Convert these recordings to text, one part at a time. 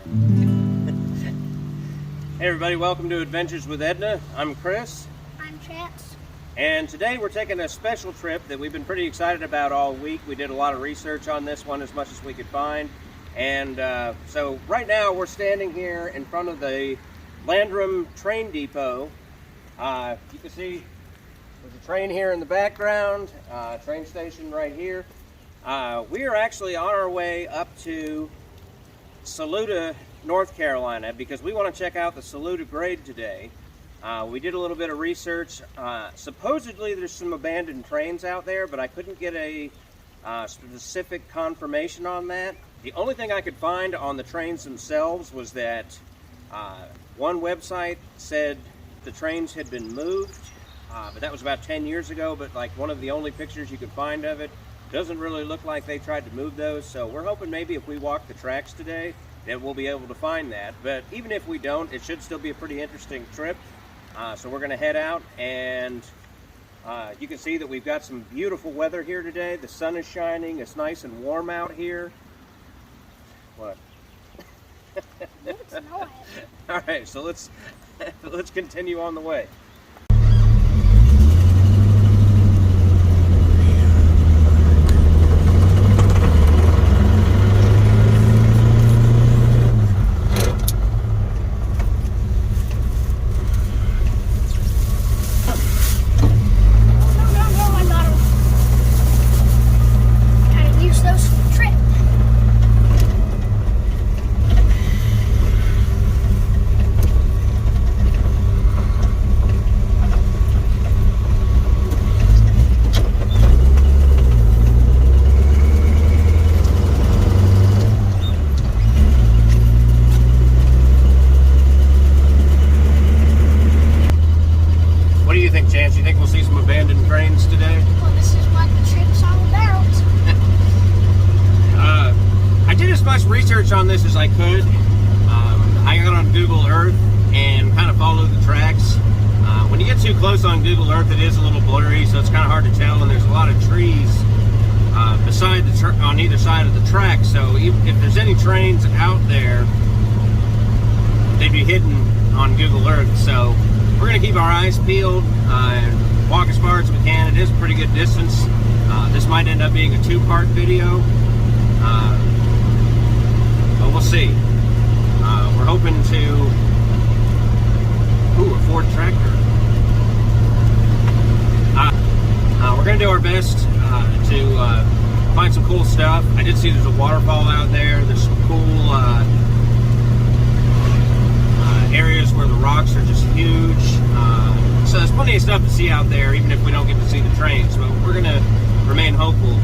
Hey everybody, welcome to Adventures with Edna. I'm Chris. I'm Chance. And today we're taking a special trip that we've been pretty excited about all week. We did a lot of research on this one, as much as we could find. And so right now we're standing here in front of the Landrum train depot. You can see there's a train here in the background, train station right here. We are actually on our way up to Saluda, North Carolina, because we want to check out the Saluda Grade today. We did a little bit of research. Supposedly there's some abandoned trains out there, but I couldn't get a specific confirmation on that. The only thing I could find on the trains themselves was that one website said the trains had been moved, but that was about 10 years ago, but like one of the only pictures you could find of it doesn't really look like they tried to move those. So we're hoping maybe if we walk the tracks today that we'll be able to find that. But even if we don't, it should still be a pretty interesting trip. So we're going to head out, and you can see that we've got some beautiful weather here today. The sun is shining. It's nice and warm out here. What? All right, so let's continue on the way. Chance, you think we'll see some abandoned trains today? Well, this is what the trip's all about. I did as much research on this as I could. I got on Google Earth and kind of followed the tracks. When you get too close on Google Earth, it is a little blurry, so it's kind of hard to tell, and there's a lot of trees on either side of the track, so if there's any trains out there, they'd be hidden on Google Earth. So we're going to keep our eyes peeled and walk as far as we can. It is a pretty good distance. This might end up being a two-part video, but we'll see. We're hoping to... Ooh, a Ford tractor. We're going to do our best to find some cool stuff. I did see there's a waterfall out there. There's some cool areas where the rocks are just huge. So there's plenty of stuff to see out there, even if we don't get to see the trains. But we're going to remain hopeful.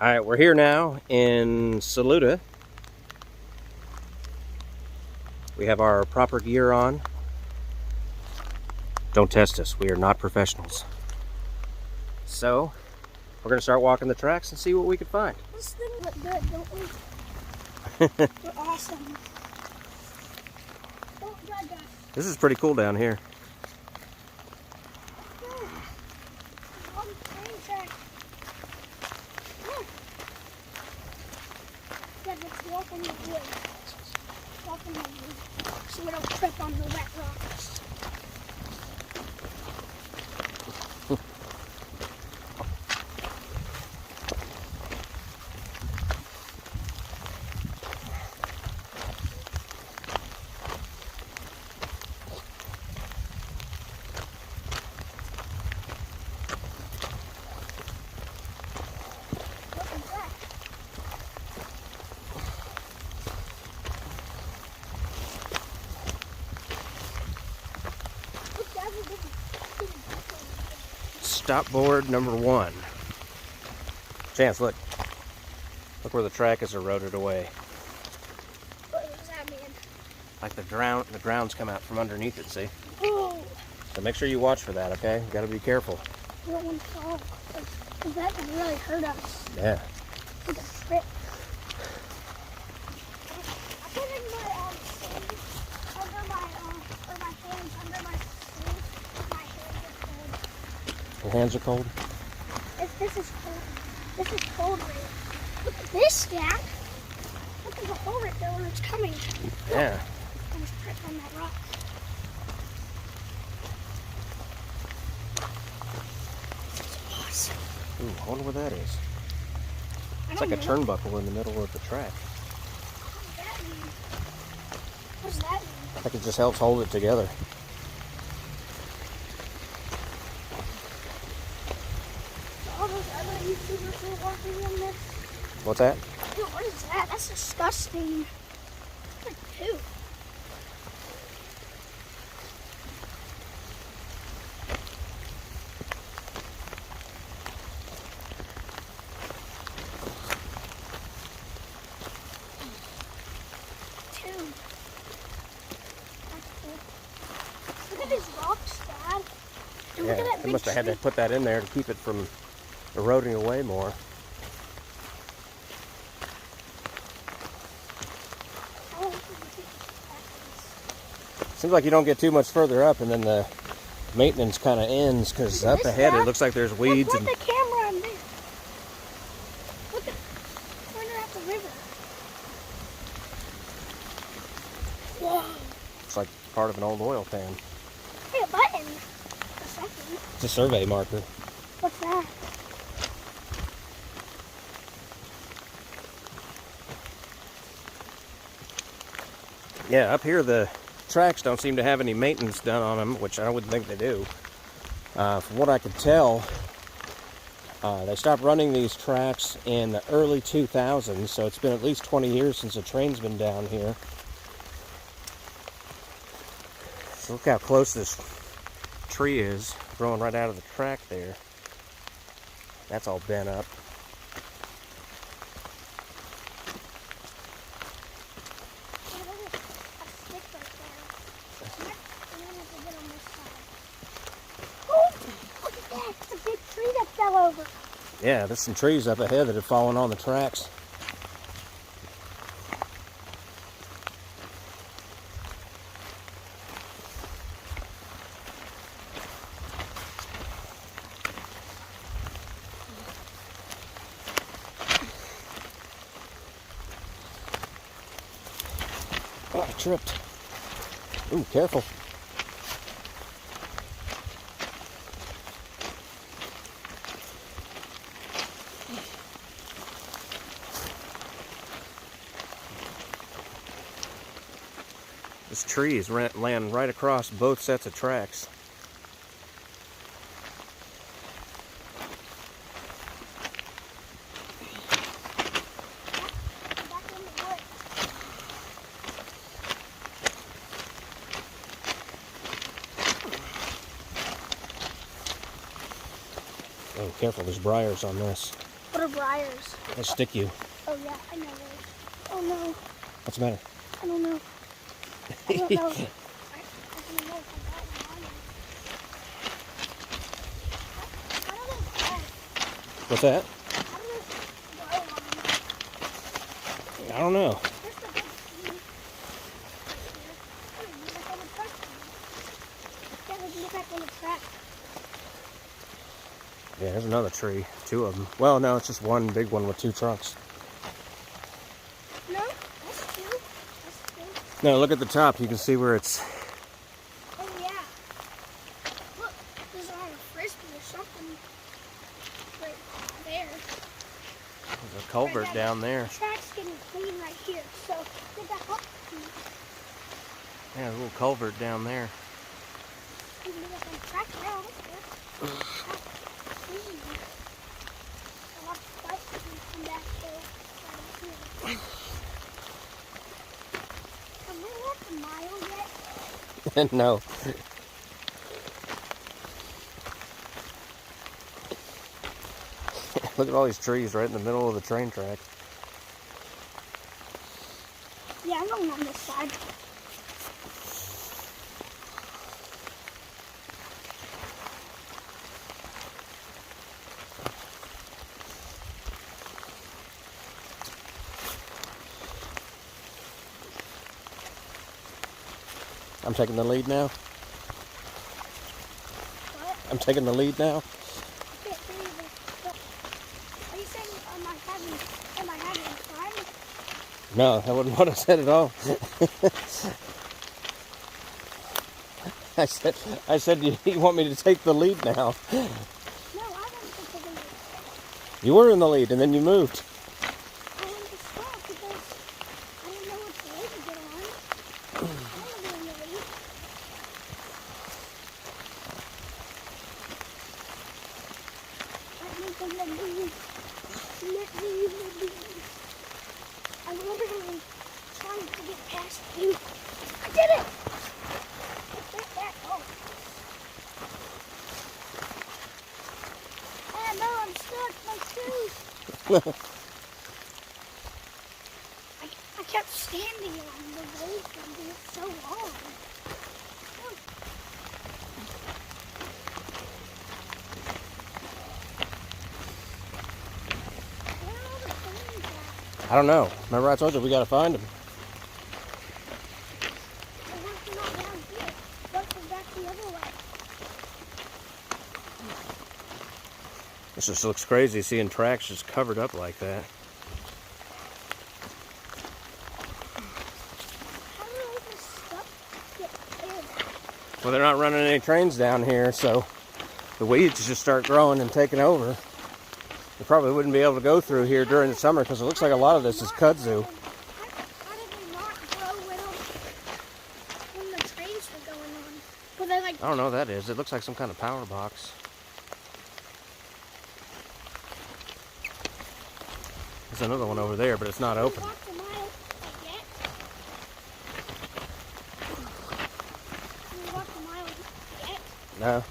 All right, we're here now in Saluda. We have our proper gear on. Don't test us, we are not professionals. So, we're gonna start walking the tracks and see what we can find. This thing look good, don't we? We're awesome. Oh, God. This is pretty cool down here. On the train track. Yeah, let's walk on the wood. Walk on the wood so we don't trip on the wet rocks. What is that? Look, that's a big Stop board number 1. Chance, look. Look where the track is eroded away. What does that mean? Like the ground's come out from underneath it, see? Oh, So make sure you watch for that, okay? You gotta be careful. we don't want to fall. Because that could really hurt us. Yeah. Like a trip. I put in my sleeve under my or my hands under my sleeve. My hands are cold. Your hands are cold? This is cold. This is cold right. Look at this, Dad. Look at the hole right there when it's coming. Yeah. I just tripped on that rock. It's awesome. Ooh, I wonder what that is. I It's don't like a know. turnbuckle in the middle of the track. What does that mean? What does that mean? Like it just helps hold it together. All those other YouTubers were walking on this. What's that? Dude, what is that? That's disgusting. It's like poop. Dude. That's cool. Look at these rocks, Dad. Dude, look at that They big must have had to tree. put that in there to keep it from eroding away more. How long did it take to practice? Seems like you don't get too much further up and then the maintenance kind of ends because Look at up this, ahead it Dad. looks like there's weeds Look, and put the camera on there. Look at pointer at the river. Whoa. it's like part of an old oil pan. Hey, a button. A second. It's a survey marker. What's that? Yeah, up here the tracks don't seem to have any maintenance done on them, which I wouldn't think they do. From what I could tell, they stopped running these tracks in the early 2000s, so it's been at least 20 years since a train's been down here. So look how close this tree is, growing right out of the track there. That's all bent up. Oh, there's a stick right there. And then there's a bit on this side. Oh, look at that. It's a big tree that fell over. Yeah, there's some trees up ahead that have fallen on the tracks. Oh, I tripped. Ooh, careful. This tree is laying right across both sets of tracks. Back in the wood. Oh, careful, there's briars on this. What are briars? They'll stick you. Oh yeah, I know those. Oh no. What's the matter? I don't know. I don't know. I don't know if I got one on there. How do they grow? What's that? How do they grow on them? I don't know. There's the big tree. Oh, you look on the track. Yeah, we can look back on the track. Yeah, there's another tree. 2 of them. Well, no, it's just one big one with 2 trunks. No, that's 2. That's 2. No, look at the top. You can see where it's... Oh yeah. Look, there's a frisbee or something right there. There's a culvert Right, down there. The track's getting clean right here, so get that up. Yeah, a little culvert down there. You can look on the track now. Have we walked a mile yet? No. Look at all these trees right in the middle of the train track. Yeah, I'm going on this side. I'm taking the lead now. What? I'm taking the lead now. I can't believe it. But are you saying am I having fun? No, that wasn't what I said at all. I said you want me to take the lead now. No, I wanted to take a look. You were in the lead and then you moved. I wanted to stop because I didn't know which way to get on. I want to be in the lead. Let me. I'm literally trying to get past you. I did it! Get back home. Oh no, I'm stuck. My shoes. I kept standing on the road for so long. Where are all the things at? I don't know. Remember I told you we got to find them. The ones are not down here. Ones are back the other way. This just looks crazy seeing tracks just covered up like that. How do all this stuff get there? Well, they're not running any trains down here, so the weeds just start growing and taking over. They probably wouldn't be able to go through here during the summer because it looks like a lot of this is kudzu. How did they not grow when the trains were going on? Were they like... I don't know what that is. It looks like some kind of power box. There's another one over there, but it's not open. Walked a mile yet? We walked a mile yet? No.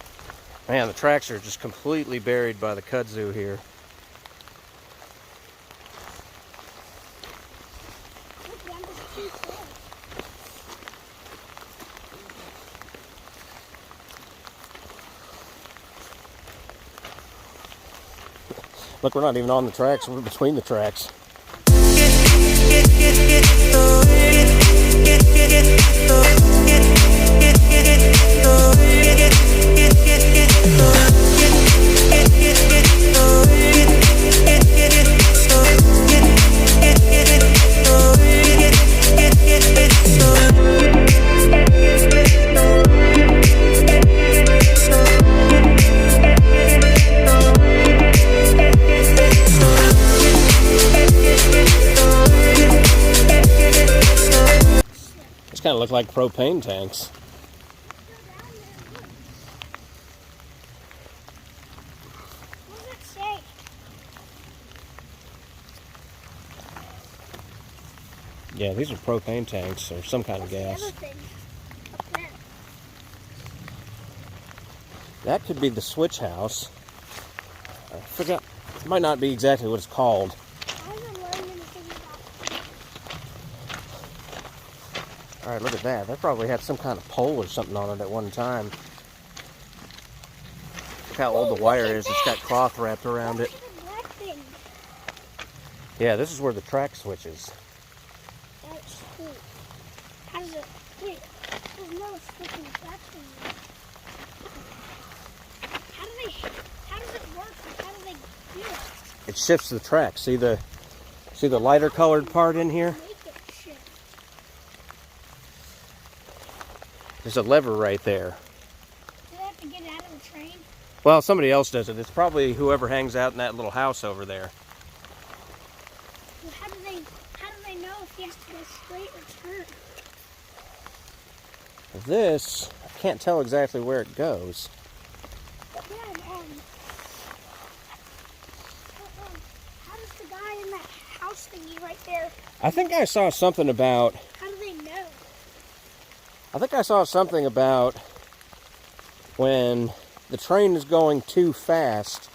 Man, the tracks are just completely buried by the kudzu here. Look, I'm just too slow. Look, we're not even on the tracks. We're between the tracks. These kind of look like propane tanks. What does it say? Yeah, these are propane tanks or some kind of What's gas. the other thing up there? That could be the switch house. I forgot. It might not be exactly what it's called. I haven't learned anything about it. All right, look at that. That probably had some kind of pole or something on it at one time. Look how old the wire is. It's got cloth wrapped around it. Look at the black thing. Yeah, this is where the track switches. That's cool. How does it... Wait, there's no switching black thing there. How does it work? How do they do it? It shifts the track. See the lighter colored part in here? Make it shift. There's a lever right there. Do they have to get out of the train? Well, somebody else does it. It's probably whoever hangs out in that little house over there. Well, how do they know if he has to go straight or turn? This, I can't tell exactly where it goes. But then, how does the guy in that house thingy right there, I think I saw something about, how do they know? when the train is going too fast,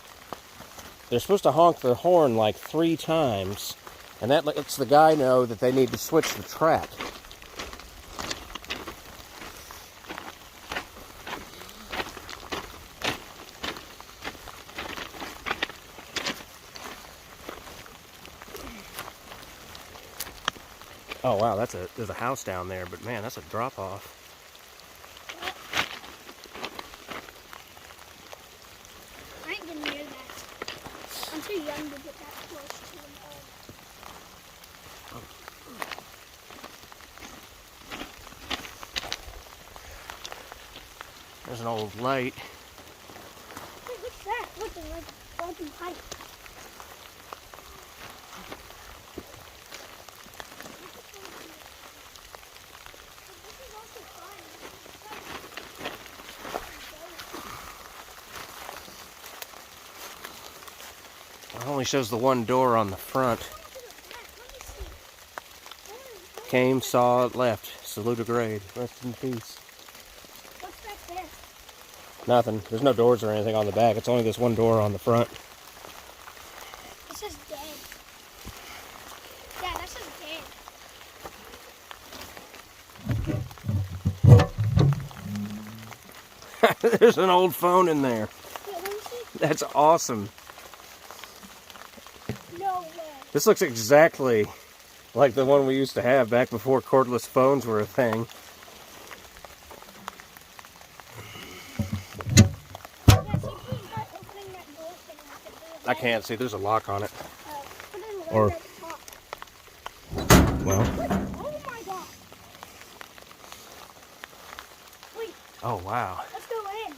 they're supposed to honk their horn like 3 times, and that lets the guy know that they need to switch the track. Oh wow, there's a house down there, but man, that's a drop off. I ain't getting near that. I'm too young to get that close to them. There's an old light. Hey, what's that? Look, there's like broken pipe. It only shows the one door on the front. Came, saw, left. Saluda Grade. Rest in peace. What's back there? Nothing. There's no doors or anything on the back. It's only this one door on the front. It says dead. Yeah, that says dead. There's an old phone in there. Yeah, let me see. That's awesome. No way. This looks exactly like the one we used to have back before cordless phones were a thing. Yeah, see if you try opening that door thing like it did. I can't see. There's a lock on it. Put it in the Or- window at the top. Well. Oh my god. Wait, Oh wow. let's go in.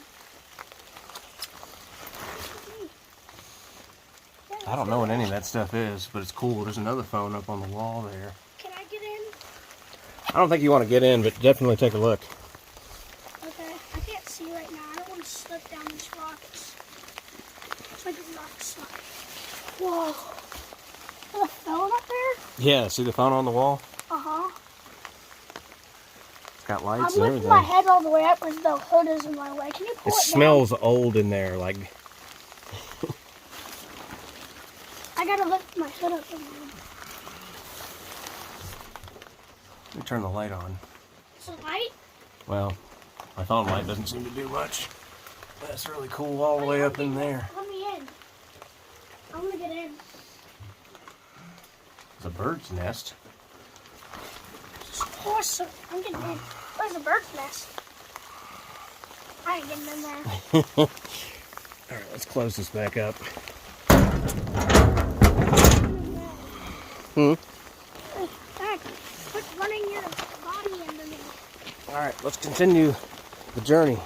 I don't know what any of that stuff is, but it's cool. There's another phone up on the wall there. Can I get in? I don't think you want to get in, but definitely take a look. Okay, I can't see right now. I don't want to slip down these rocks. It's like a rock slide. Whoa. There's a phone up there? Yeah, see the phone on the wall? Uh-huh. It's got I'm lights and lifting everything. my head all the way up because the hood is in my way. Can you pull It it smells old in there, like... down? I gotta lift my hood up. Let me turn the light on. It's a light? Well, my phone light doesn't seem to do much. That's really cool all the way up in there. Let me in. I want to get in. It's a bird's nest. Awesome. I'm getting in. Where's the bird's nest? I ain't getting in there. All right, let's close this back up. Dad, quit running your body into me. All right, let's continue the journey.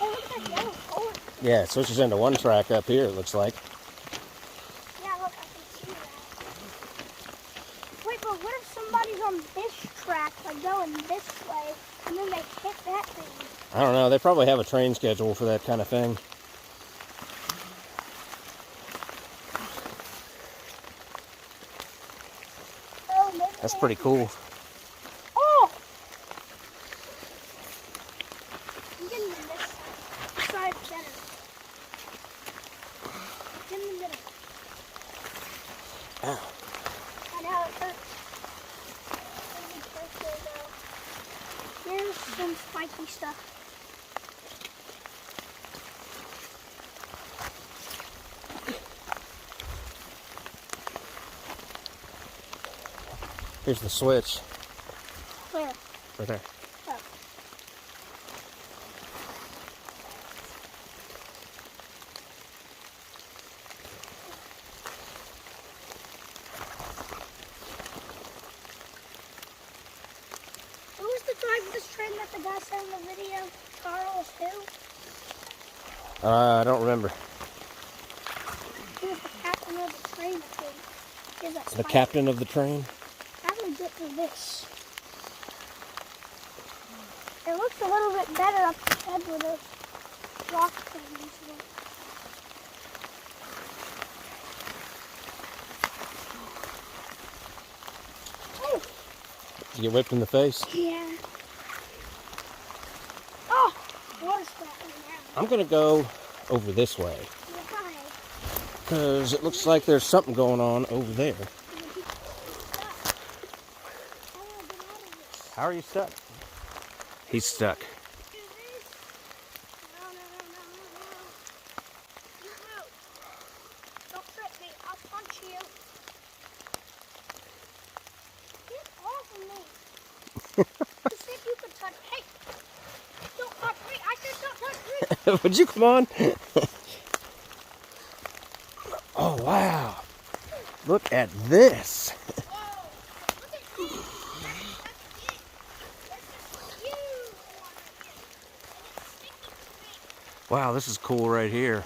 Oh, look at that yellow color. Yeah, it switches into one track up here, it looks like. Yeah, look, I can see that. Wait, but what if somebody's on this track, like going this way, and then they hit that thing? I don't know, they probably have a train schedule for that kind of thing. Oh, maybe That's they pretty have- cool. Oh! I'm getting in this side better. Ow. I know it hurts. Here's some spiky stuff. Here's the switch. Where? Right there. Oh. Who was the driver of this train that the guy said in the video? Charles who? I don't remember. He was the captain of the train, I think. Here's that The spiky. captain of the train? How do we get through this? It looks a little bit better up ahead where those rock things were. Oh, Did you get whipped in the face? yeah. Oh, water splattering now. I'm gonna go over this way Why? because it looks like there's something going on over there. How are you stuck? He's stuck. Don't trip me. I'll punch you. Get off of me. You said you could touch me. Hey, don't touch me. I said don't touch me. Would you come on? Oh, wow. Look at this. Whoa. Look at me. That's it. That's just you. Wow, this is cool right here.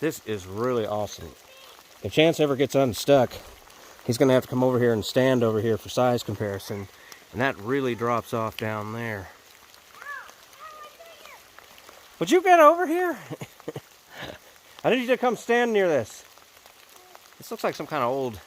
This is really awesome. If Chance ever gets unstuck, he's going to have to come over here and stand over here for size comparison. And that really drops off down there. Would you get over here? I need you to come stand near this. This looks like some kind of old...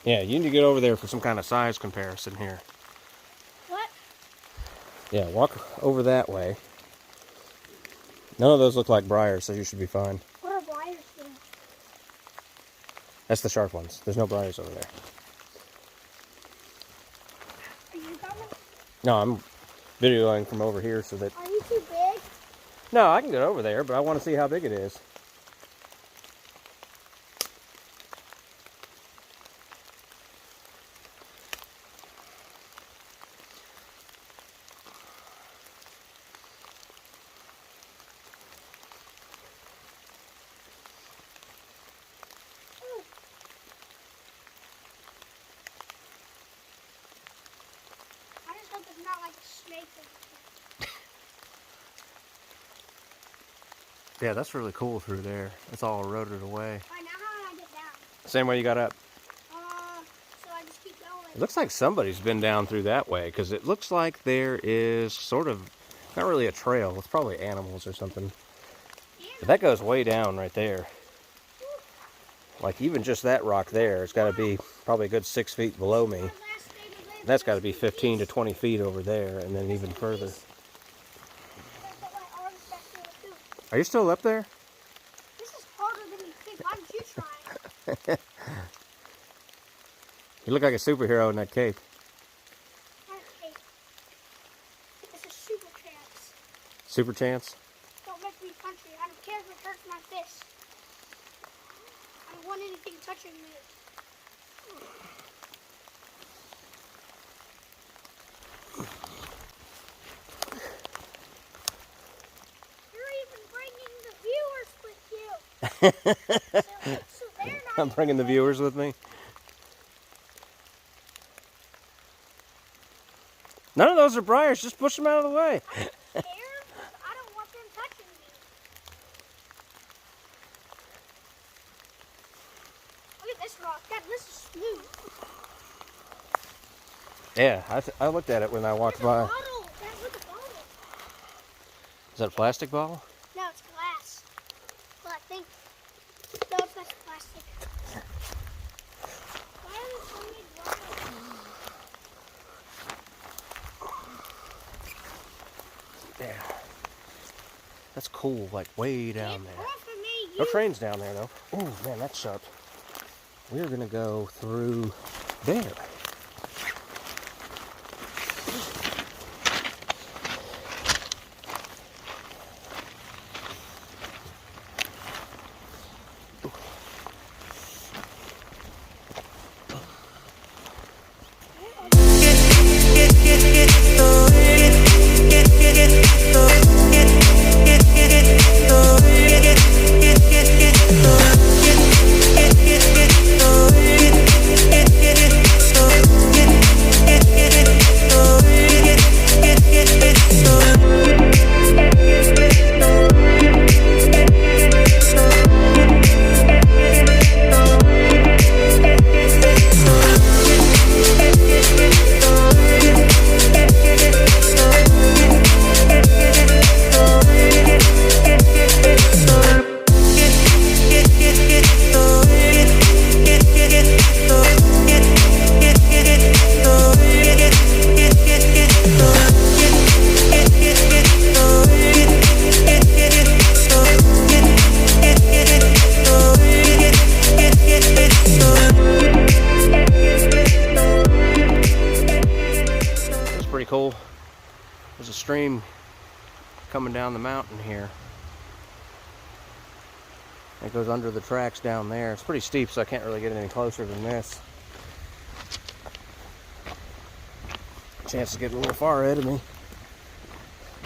Yeah, you need to get over there for some kind of size comparison here. What? Yeah, walk over that way. None of those look like briars, so you should be fine. What are wires doing? That's the sharp ones. There's no briars over there. Are you coming? No, I'm videoing from over here so that... Are you too big? No, I can get over there, but I want to see how big it is. I just hope it's not like a snake or something. Yeah, that's really cool through there. It's all eroded away. Alright, now how do I get down? Same way you got up. So I just keep going. It looks like somebody's been down through that way, because it looks like there is sort of, not really a trail. It's probably animals or something. But that goes way down right there. Like even just that rock there, it's got to be probably a good 6 feet below me. That's got to be 15 to 20 feet over there, and then even further. Are you still up there? This is harder than you think. Why don't you try? You look like a superhero in that cape. Okay. This is super chance. Super Chance? Don't make me punch you. I don't care if it hurts my fist. I don't want anything touching me. You're even bringing the viewers with you. So they're not I'm bringing the viewers with me. None of those are briars. Just push them out of the way. scared. I don't want them touching me. Look at this rock. God, this is smooth. Yeah, I looked at it when I walked by. Bottle. Dad, look at the bottle. Is that a plastic bottle? No, it's glass. Well, I think. No, it's not plastic. Why are there so many droppers? Yeah. That's cool, like way down there. For me, No trains down there though. Oh man, that's sharp. We're gonna go through there. Cool. There's a stream coming down the mountain here. It goes under the tracks down there. It's pretty steep, so I can't really get any closer than this. Chance to get a little far ahead of me.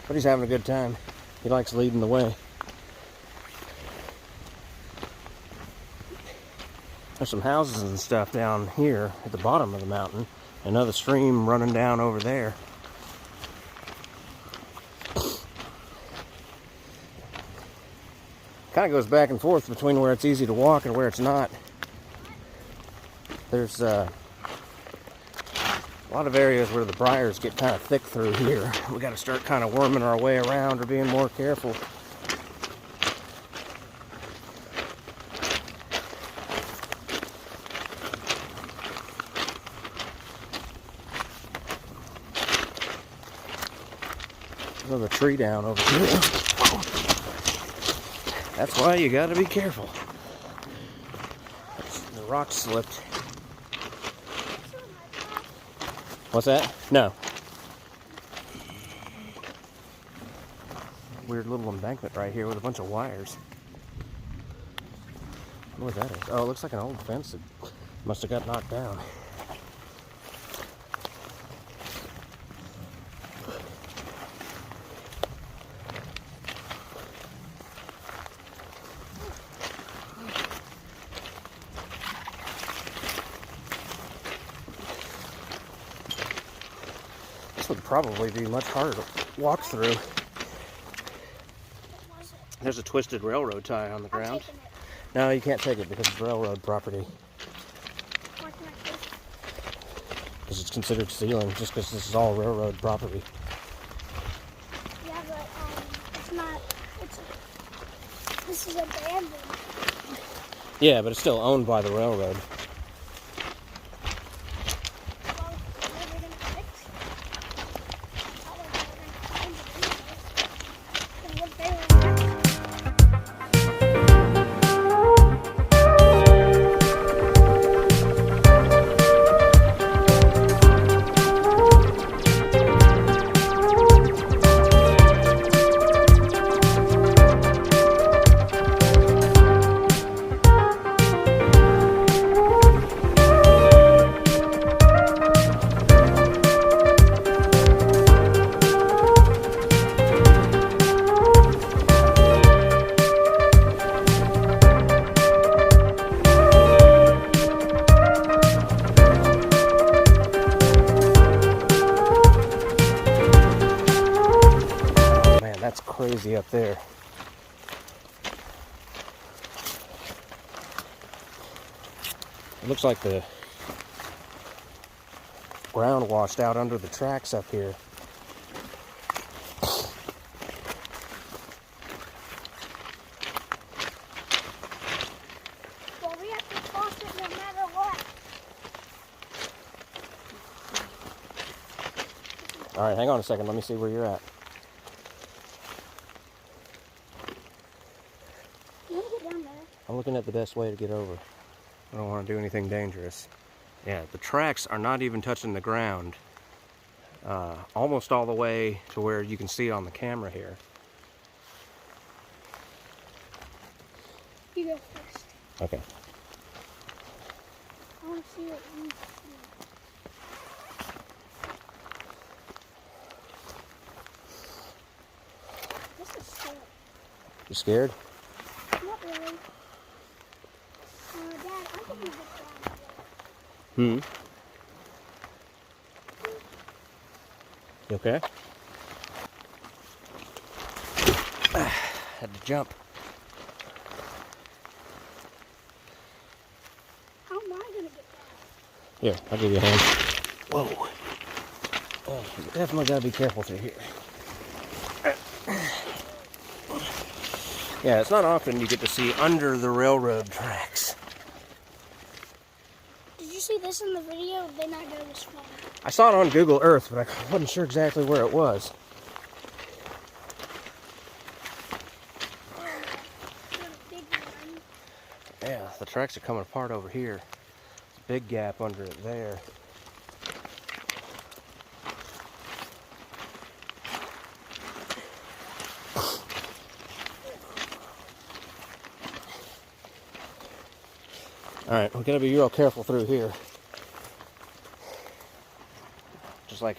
But he's having a good time. He likes leading the way. There's some houses and stuff down here at the bottom of the mountain. Another stream running down over there. Kind of goes back and forth between where it's easy to walk and where it's not. There's a lot of areas where the briars get kind of thick through here. We got to start kind of worming our way around or being more careful. There's another tree down over here. That's why you gotta be careful. The rock slipped. What's that? No. Weird little embankment right here with a bunch of wires. I wonder what that is. Oh, it looks like an old fence that must have got knocked down. This would probably be much harder to walk through. There's a twisted railroad tie on the ground. No, you can't take it because it's railroad property. Because it's considered stealing just because this is all railroad property. Yeah, but it's not. This is abandoned. Yeah, but it's still owned by the railroad. That's crazy up there. It looks like the ground washed out under the tracks up here. All right, hang on a second. Let me see where you're at. You want to get down there? I'm looking at the best way to get over. I don't want to do anything dangerous. Yeah, the tracks are not even touching the ground. Almost all the way to where you can see it on the camera here. You go first. Okay. I want to see what you see. This is scary. You scared? Not really. Dad, I'm going to get down Hmm. here. You okay? Had to jump. How am I going to get down? Here, I'll give you a hand. Whoa. Oh, you definitely gotta be careful through here. Yeah, it's not often you get to see under the railroad tracks. Did you see this in the video? They not go this far. I saw it on Google Earth, but I wasn't sure exactly where it was. Big one. Yeah, the tracks are coming apart over here. There's a big gap under it there. Alright, we're gonna be real careful through here. Just like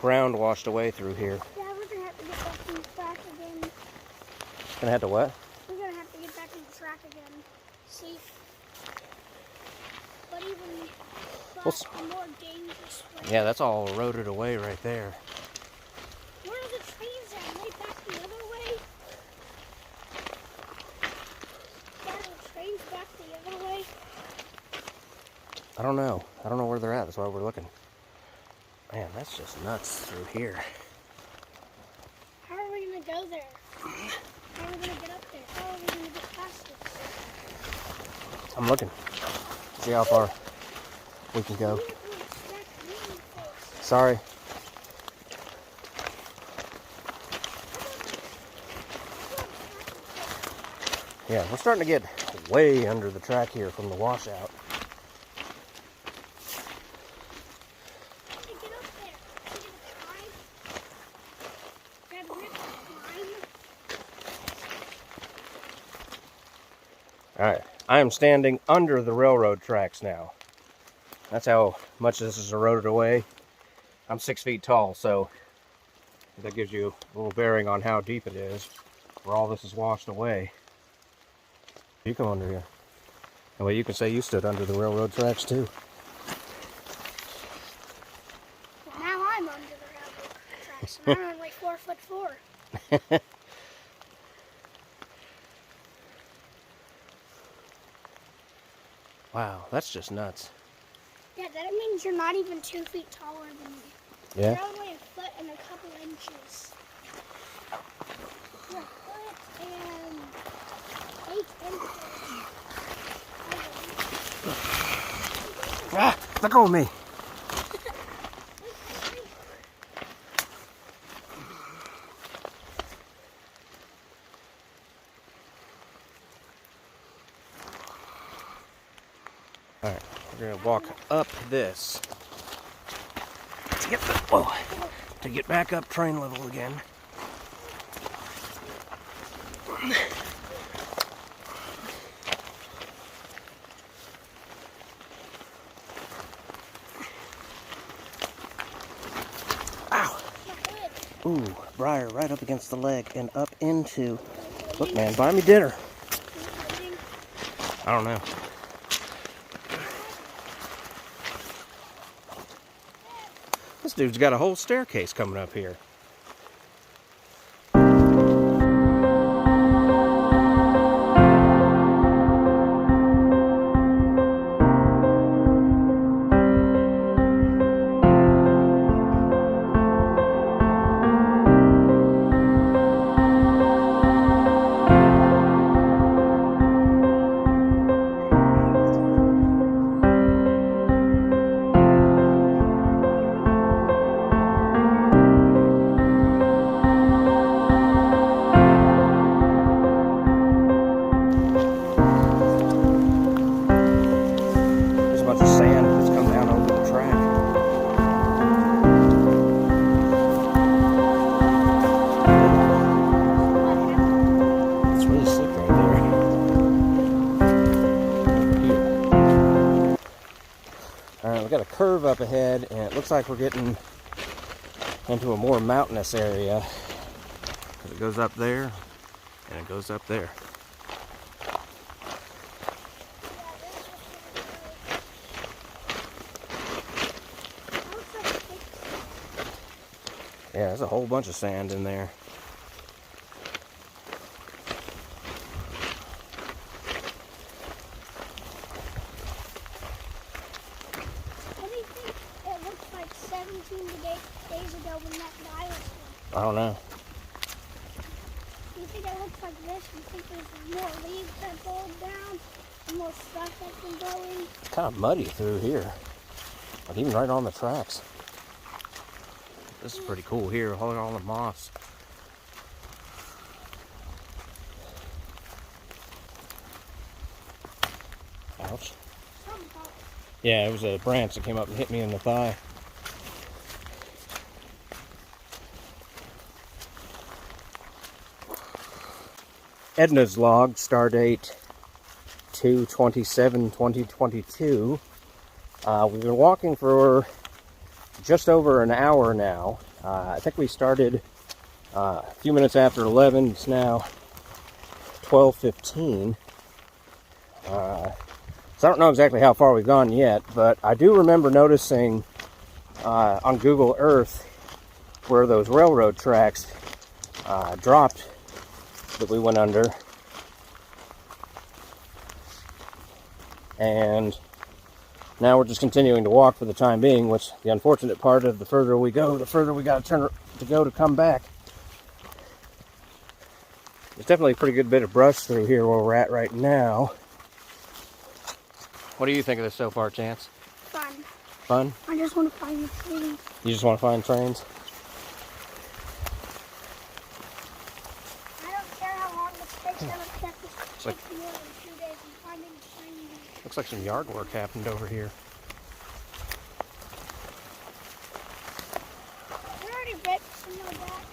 ground washed away through here. Yeah, we're gonna have to get back in the track again. Gonna have to what? We're gonna have to get back in the track again. See? But even a more dangerous way. Yeah, that's all eroded away right there. Where are the trains at? Are they back the other way? Are the trains back the other way? I don't know. I don't know where they're at. That's why we're looking. Man, that's just nuts through here. How are we gonna go there? How are we gonna get up there? How are we gonna get past this? I'm looking. See how far we can go. Sorry. Yeah, we're starting to get way under the track here from the washout. Alright, I am standing under the railroad tracks now. That's how much this is eroded away. I'm 6 feet tall, so that gives you a little bearing on how deep it is, where all this is washed away. You come under here. That way you can say you stood under the railroad tracks too. Well, now I'm under the railroad tracks, and I'm only 4'4". Wow, that's just nuts. Yeah, that means you're not even 2 feet taller than me. Yeah? You're only a foot and a couple inches. You're a foot and 8 inches. Ah, let go of me. All right, we're gonna walk up this to get back up train level again. Ow! Ooh, briar right up against the leg and up into. Look, man, buy me dinner. I don't know. This dude's got a whole staircase coming up here. curve up ahead, and it looks like we're getting into a more mountainous area. It goes up there, and it goes up there. Yeah, there's a whole bunch of sand in there. What do you think it looked like 17 days ago when that guy was here? I don't know. Do you think it looks like this? Do you think there's more leaves that rolled down and more stuff that's been growing? It's kind of muddy through here. Like even right on the tracks. This is pretty cool here. Look at all the moss. Ouch. Yeah, it was a branch that came up and hit me in the thigh. Edna's log, star date 2/27/2022. We've been walking for just over an hour now. I think we started a few minutes after 11. It's now 12:15. So I don't know exactly how far we've gone yet, but I do remember noticing on Google Earth where those railroad tracks dropped that we went under. And now we're just continuing to walk for the time being, which the unfortunate part of the further we go, the further we got to turn to go to come back. There's definitely a pretty good bit of brush through here where we're at right now. What do you think of this so far, Chance? Fun. Fun? I just want to find the trees. You just want to find trains? I don't care how long it takes. I don't care if it takes more than 2 days. I'm finding the trees. Looks like some yard work happened over here. We already ripped some of that.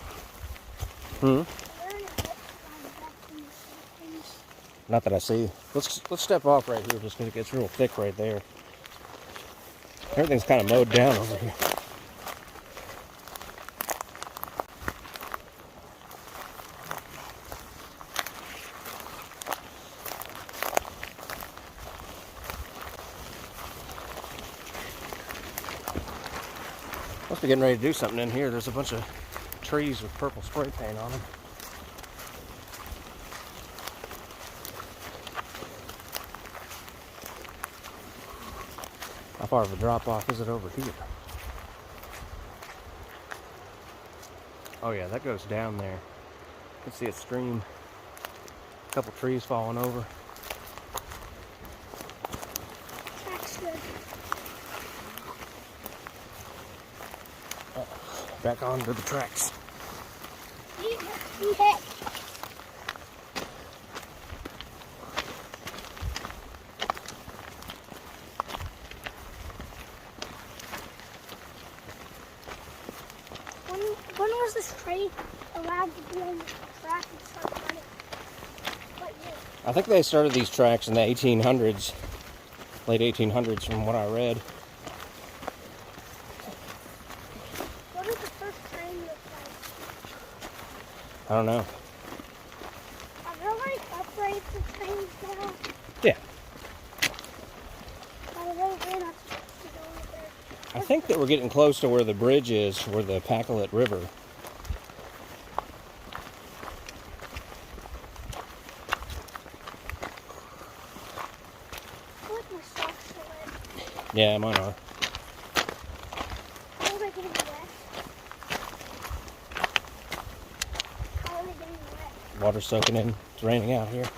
Hmm? We already ripped some of that from the things. Not that I see. Let's step off right here just because it gets real thick right there. Everything's kind of mowed down over here. Must be getting ready to do something in here. There's a bunch of trees with purple spray paint on them. How far of a drop off is it over here? Oh yeah, that goes down there. You can see a stream. A couple trees falling over. That's good. Back onto the tracks. Yeah. When was this train allowed to be on the track and start running? What year? I think they started these tracks in the 1800s, late 1800s from what I read. What did the first train look like? I don't know. Are there like upgrades to trains now? Yeah. Are they not supposed to go there? I think that we're getting close to where the bridge is, where the Pacolet River. I feel like my socks are wet. Yeah, mine are. How are they getting wet? How are they getting wet? Water's soaking in. It's raining out here.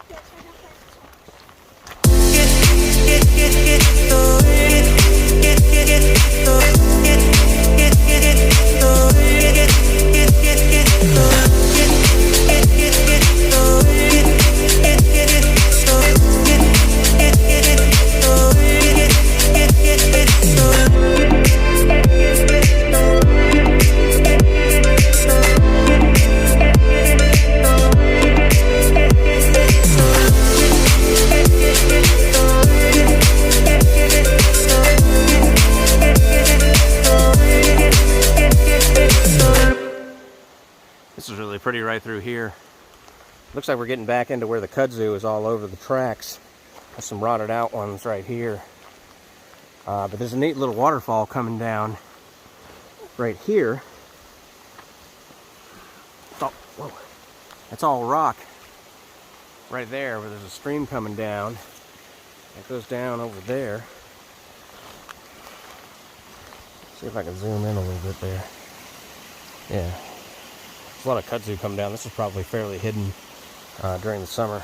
Yes, I have wet socks. Looks like we're getting back into where the kudzu is all over the tracks. There's some rotted out ones right here. But there's a neat little waterfall coming down right here. Oh, whoa. That's all rock right there, where there's a stream coming down. It goes down over there. See if I can zoom in a little bit there. Yeah. There's a lot of kudzu come down. This is probably fairly hidden during the summer.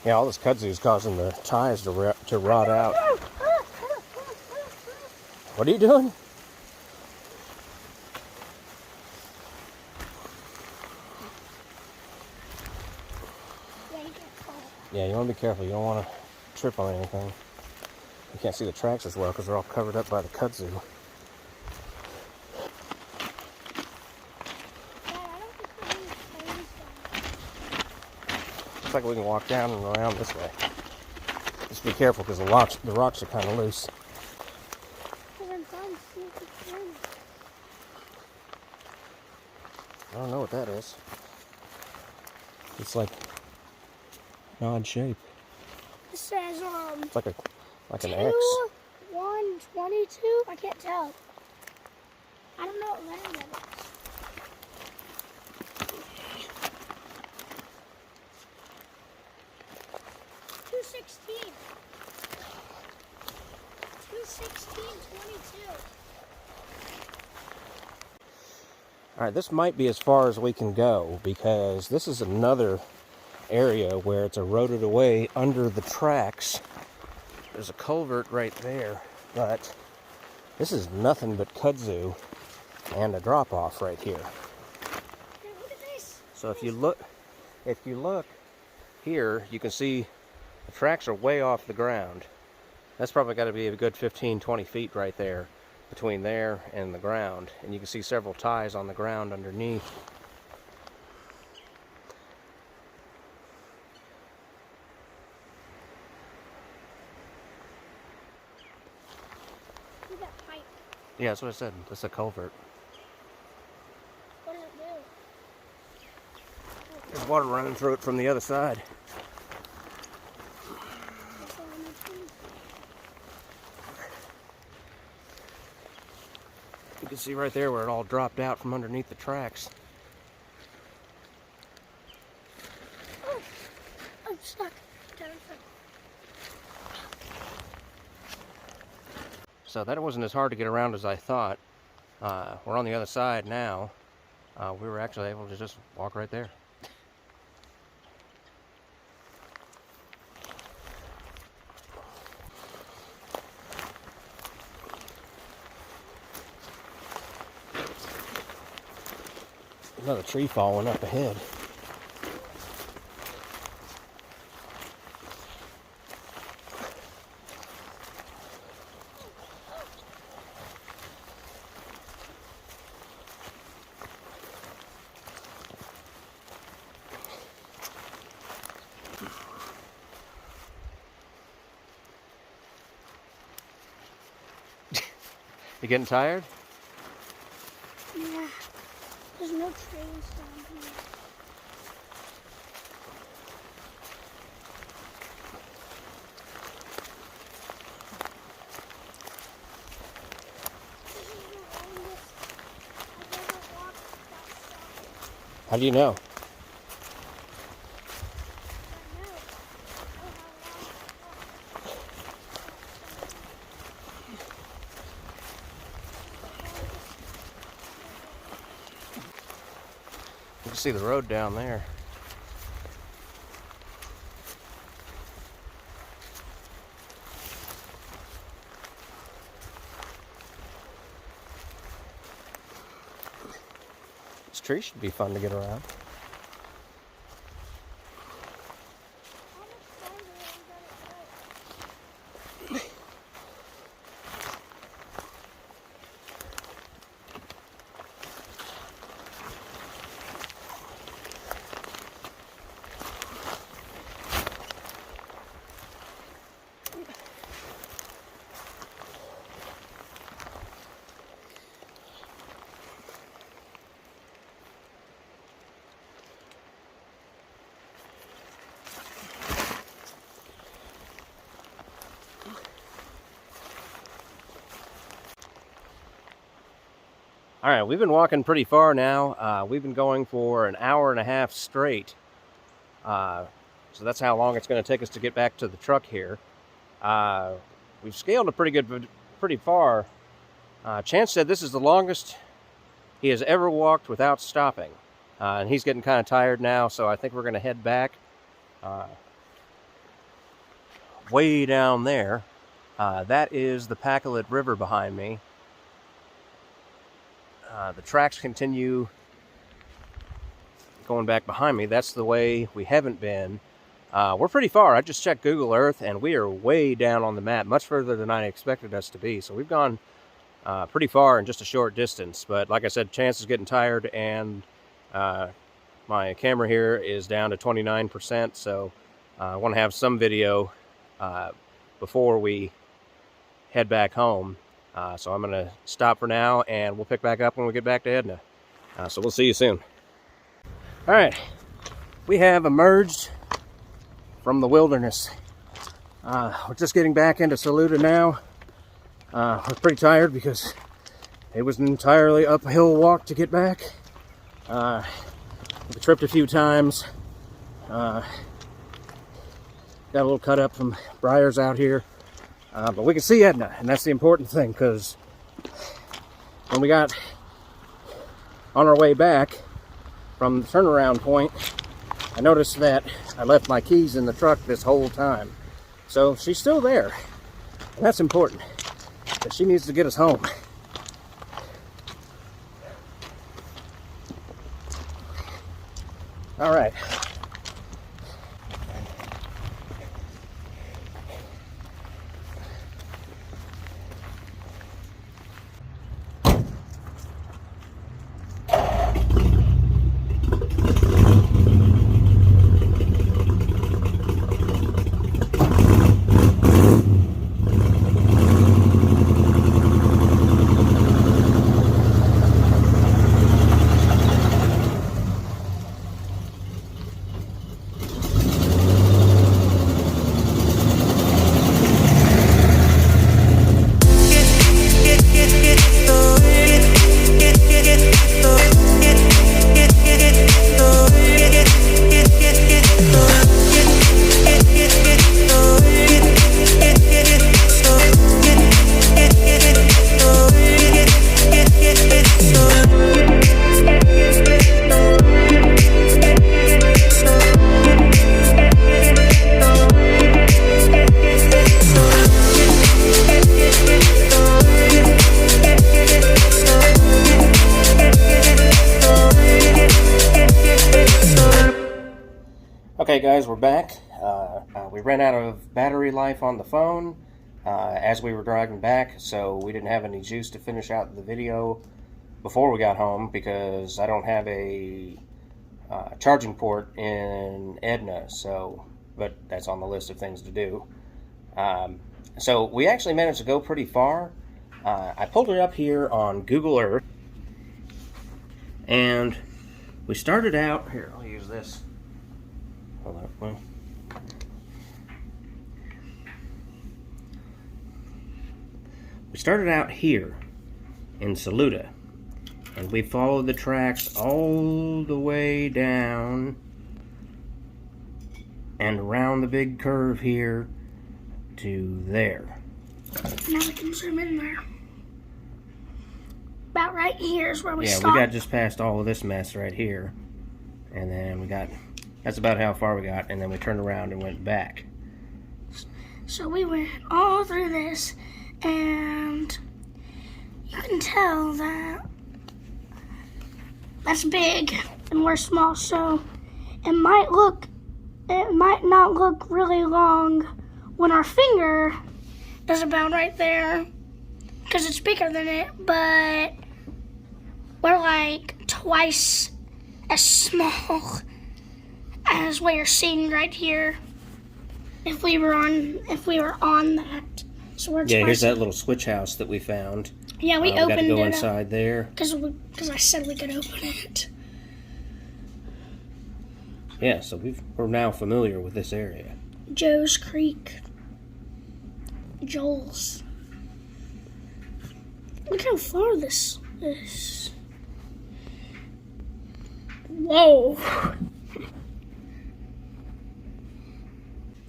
Yeah, all this kudzu is causing the ties to rot out. What are you doing? Yeah, you want to be careful. You don't want to trip on anything. You can't see the tracks as well because they're all covered up by the kudzu. Looks like we can walk down and around this way. Just be careful because the rocks are kind of loose. I don't know what that is. It's like an odd shape. It says it's like an X. 122. I can't tell. I don't know what letter that is. 216. 216.22. All right, this might be as far as we can go because this is another area where it's eroded away under the tracks. There's a culvert right there, but this is nothing but kudzu and a drop-off right here. Hey, look at this. So if you look here, you can see the tracks are way off the ground. That's probably got to be a good 15-20 feet right there between there and the ground, and you can see several ties on the ground underneath. Look at that pipe. Yeah, that's what I said. That's a culvert. What does it do? There's water running through it from the other side. You can see right there where it all dropped out from underneath the tracks. Oh, I'm stuck. So that wasn't as hard to get around as I thought. We're on the other side now. We were actually able to just walk right there. Another tree falling up ahead. You getting tired? Yeah. There's no trains down here. How do you know? You can see the road down there. This tree should be fun to get around. All right, we've been walking pretty far now. We've been going for an hour and a half straight. So that's how long it's going to take us to get back to the truck here. We've scaled a pretty far. Chance said this is the longest he has ever walked without stopping. And he's getting kind of tired now, so I think we're going to head back. Way down there, that is the Pacolet River behind me. The tracks continue going back behind me. That's the way we haven't been. We're pretty far. I just checked Google Earth, and we are way down on the map, much further than I expected us to be. So we've gone pretty far in just a short distance. But like I said, Chance is getting tired, and my camera here is down to 29%. So I want to have some video before we head back home. So I'm going to stop for now, and we'll pick back up when we get back to Edna. So we'll see you soon. All right, we have emerged from the wilderness. We're just getting back into Saluda now. We're pretty tired because it was an entirely uphill walk to get back. We tripped a few times. Got a little cut up from briars out here. But we can see Edna, and that's the important thing, because when we got on our way back from the turnaround point, I noticed that I left my keys in the truck this whole time. So she's still there, and that's important, because she needs to get us home. All right. Okay guys, we're back. We ran out of battery life on the phone as we were driving back, so we didn't have any juice to finish out the video before we got home, because I don't have a charging port in Edna, but that's on the list of things to do. So we actually managed to go pretty far. I pulled it up here on Google Earth, and we started out here. I'll use this. Hold up, well. We started out here in Saluda, and we followed the tracks all the way down and around the big curve here to there. Now we can zoom in there. About right here is where we stopped. Yeah, we got just past all of this mess right here, and then we got, that's about how far we got, and then we turned around and went back. So we went all through this, and you can tell that that's big and we're small, so it might not look really long when our finger is about right there, because it's bigger than it, but we're like twice as small as what you're seeing right here if we were on that. So we're here's that little switch house that we found. Yeah, we opened it. Got to go inside there because I said we could open it. Yeah, so we're now familiar with this area. Joe's Creek. Joel's. Look how far this is. Whoa.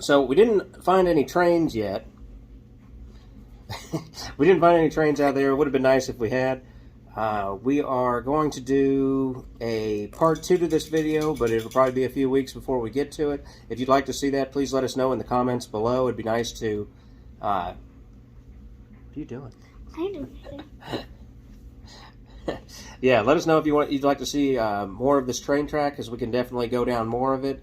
So we didn't find any trains yet. We didn't find any trains out there. It would have been nice if we had. We are going to do a part 2 to this video, but it'll probably be a few weeks before we get to it. If you'd like to see that, please let us know in the comments below. It'd be nice to... what are you doing? I don't know. Yeah, let us know if you'd like to see more of this train track, because we can definitely go down more of it.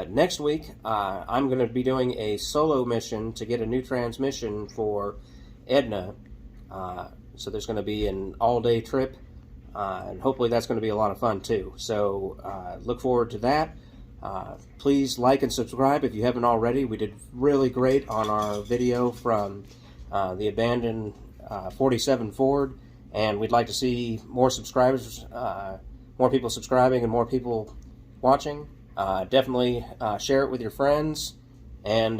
Next week, I'm going to be doing a solo mission to get a new transmission for Edna. So there's going to be an all-day trip, and hopefully that's going to be a lot of fun too. So look forward to that. Please like and subscribe if you haven't already. We did really great on our video from the abandoned 47 Ford, and we'd like to see more subscribers, more people subscribing and more people watching. Definitely share it with your friends, and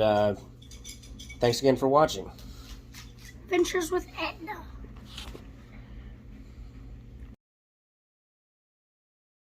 thanks again for watching. Adventures with Edna.